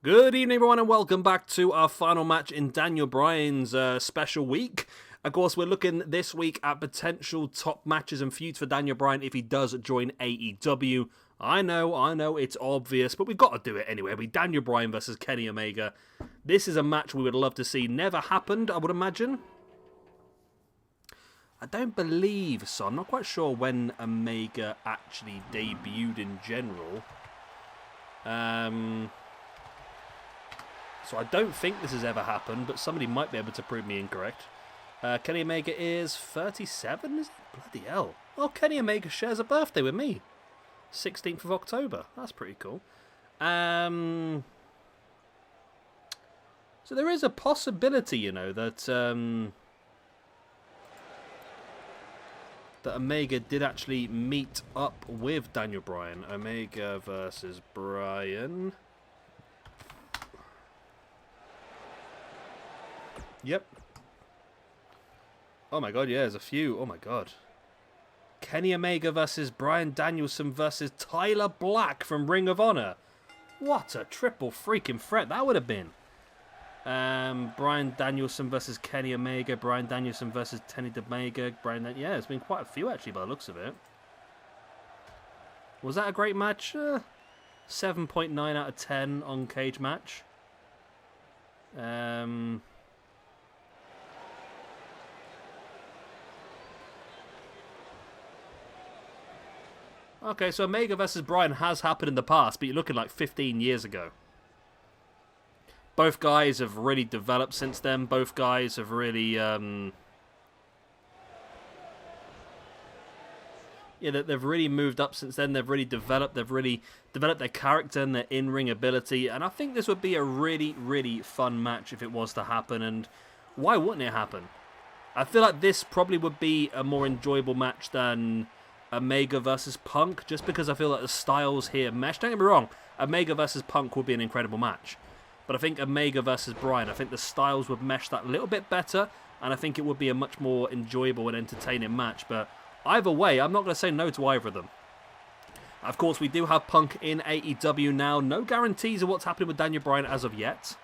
Good evening, everyone, and welcome back to our final match in Daniel Bryan's special week. Of course, we're looking this week at potential top matches and feuds for Daniel Bryan if he does join AEW. I know, it's obvious, but we've got to do it anyway. It'll be Daniel Bryan versus Kenny Omega. This is a match we would love to see. Never happened, I would imagine. I don't believe so. I'm not quite sure when Omega actually debuted in general. So I don't think this has ever happened, but somebody might be able to prove me incorrect. Kenny Omega is 37, is it? Bloody hell. Oh, Kenny Omega shares a birthday with me. 16th of October. That's pretty cool. So there is a possibility, you know, that that Omega did actually meet up with Daniel Bryan. Omega versus Bryan. Yep. Oh my god, yeah, there's a few. Oh my god. Kenny Omega versus Bryan Danielson versus Tyler Black from Ring of Honor. What a triple freaking threat that would have been. Bryan Danielson versus Kenny Omega. Bryan Danielson versus Kenny Omega. Yeah, there's been quite a few actually by the looks of it. Was that a great match? 7.9 out of 10 on Cage Match. Okay, so Omega versus Bryan has happened in the past, but you're looking like 15 years ago. Both guys have really developed since then. Both guys have really, yeah, they've really moved up since then. They've really developed. They've really developed their character and their in-ring ability. And I think this would be a really, really fun match if it was to happen. And why wouldn't it happen? I feel like this probably would be a more enjoyable match than Omega versus Punk, just because I feel like the styles here mesh. Don't get me wrong, Omega versus Punk would be an incredible match. But I think Omega versus Bryan, I think the styles would mesh that a little bit better, and I think it would be a much more enjoyable and entertaining match. But either way, I'm not going to say no to either of them. Of course, we do have Punk in AEW now. No guarantees of what's happening with Daniel Bryan as of yet.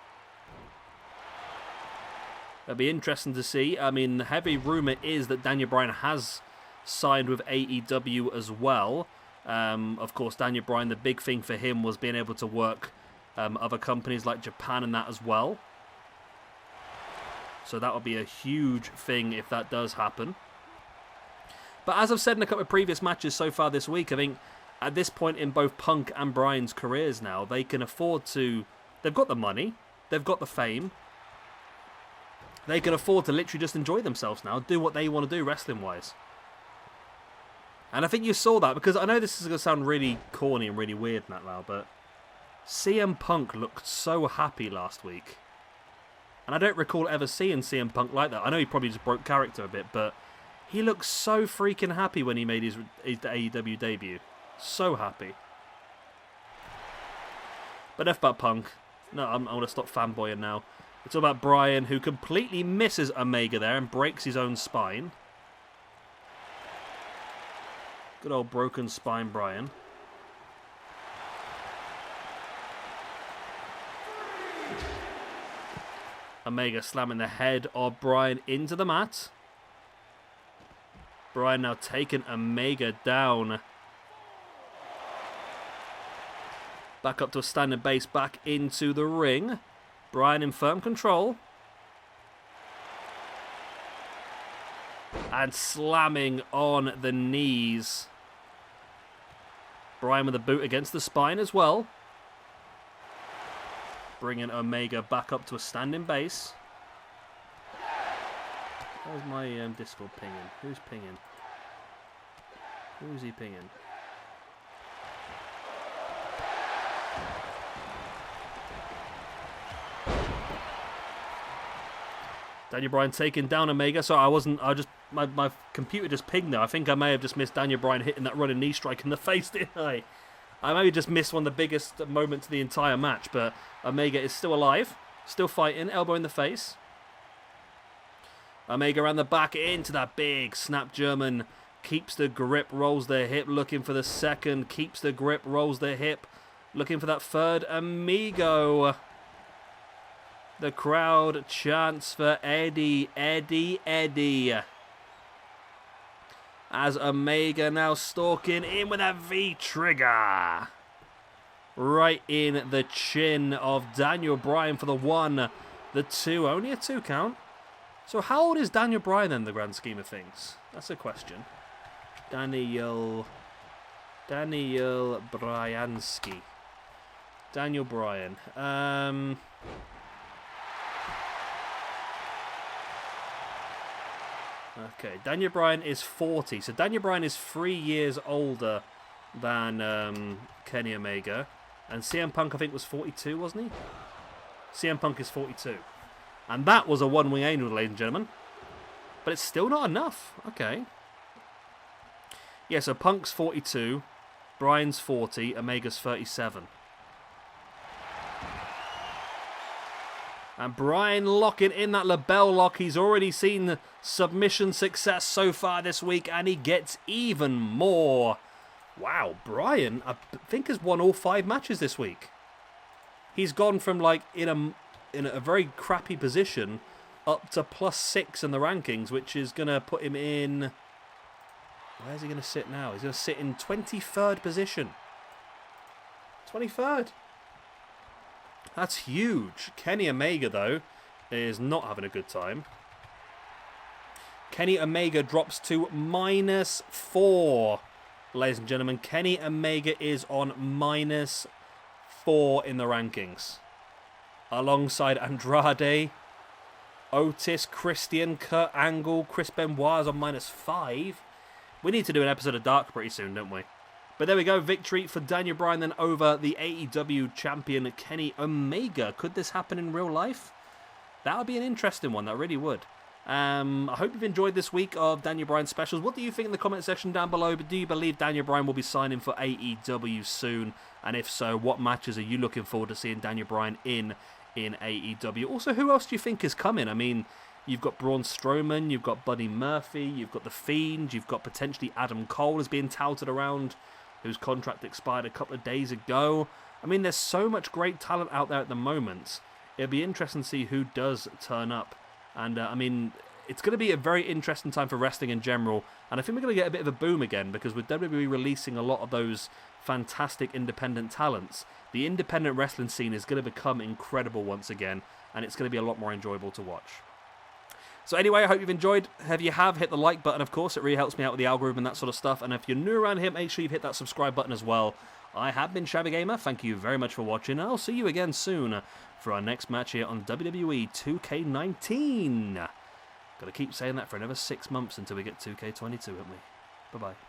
It'll be interesting to see. I mean, the heavy rumour is that Daniel Bryan has signed with AEW as well. Of course, Daniel Bryan, the big thing for him was being able to work other companies like Japan and that as well. So that would be a huge thing if that does happen. But as I've said in a couple of previous matches so far this week, I think at this point in both Punk and Bryan's careers now, they can afford to... They've got the money. They've got the fame. They can afford to literally just enjoy themselves now. Do what they want to do wrestling-wise. And I think you saw that, because I know this is going to sound really corny and really weird and that loud, but CM Punk looked so happy last week. And I don't recall ever seeing CM Punk like that. I know he probably just broke character a bit, but he looked so freaking happy when he made his AEW debut. So happy. But enough about Punk. No, I'm going to stop fanboying now. It's all about Bryan, who completely misses Omega there and breaks his own spine. Good old broken spine, Bryan. Omega slamming the head of Bryan into the mat. Bryan now taking Omega down. Back up to a standing base, back into the ring. Bryan in firm control. And slamming on the knees. Bryan with a boot against the spine as well. Bringing Omega back up to a standing base. Where's my Discord pinging? Who's pinging? Who's he pinging? Daniel Bryan taking down Omega. So my computer just pinged there. I think I may have just missed Daniel Bryan hitting that running knee strike in the face, didn't I? I maybe just missed one of the biggest moments of the entire match, but Omega is still alive, still fighting, elbow in the face. Omega around the back into that big snap German. Keeps the grip, rolls the hip, looking for the second. Keeps the grip, rolls the hip, looking for that third. Amigo. The crowd chants for Eddie, Eddie, Eddie. As Omega now stalking in with a V-trigger. Right in the chin of Daniel Bryan for the 1, the 2. Only a 2 count. So how old is Daniel Bryan in the grand scheme of things? That's a question. Daniel Bryansky. Daniel Bryan. Okay, Daniel Bryan is 40. So Daniel Bryan is 3 years older than Kenny Omega. And CM Punk, I think, was 42, wasn't he? CM Punk is 42. And that was a one-wing angel, ladies and gentlemen. But it's still not enough. Okay. Yeah, so Punk's 42. Bryan's 40. Omega's 37. And Bryan locking in that LeBell lock. He's already seen submission success so far this week, and he gets even more. Wow, Bryan, I think, has won all 5 matches this week. He's gone from, like, in a very crappy position up to +6 in the rankings, which is going to put him in... Where's he going to sit now? He's going to sit in 23rd position. 23rd. That's huge. Kenny Omega, though, is not having a good time. Kenny Omega drops to -4. Ladies and gentlemen, Kenny Omega is on -4 in the rankings. Alongside Andrade, Otis, Christian, Kurt Angle, Chris Benoit is on -5. We need to do an episode of Dark pretty soon, don't we? But there we go, victory for Daniel Bryan then over the AEW champion Kenny Omega. Could this happen in real life? That would be an interesting one, that really would. I hope you've enjoyed this week of Daniel Bryan specials. What do you think in the comment section down below? But do you believe Daniel Bryan will be signing for AEW soon? And if so, what matches are you looking forward to seeing Daniel Bryan in AEW? Also, who else do you think is coming? I mean, you've got Braun Strowman, you've got Buddy Murphy, you've got The Fiend, you've got potentially Adam Cole is being touted around, whose contract expired a couple of days ago. I mean, there's so much great talent out there at the moment. It'll be interesting to see who does turn up. And, I mean, it's going to be a very interesting time for wrestling in general. And I think we're going to get a bit of a boom again, because with WWE releasing a lot of those fantastic independent talents, the independent wrestling scene is going to become incredible once again. And it's going to be a lot more enjoyable to watch. So anyway, I hope you've enjoyed. If you have, hit the like button, of course. It really helps me out with the algorithm and that sort of stuff. And if you're new around here, make sure you've hit that subscribe button as well. I have been Shabby Gamer. Thank you very much for watching. And I'll see you again soon for our next match here on WWE 2K19. Got to keep saying that for another 6 months until we get 2K22, haven't we? Bye-bye.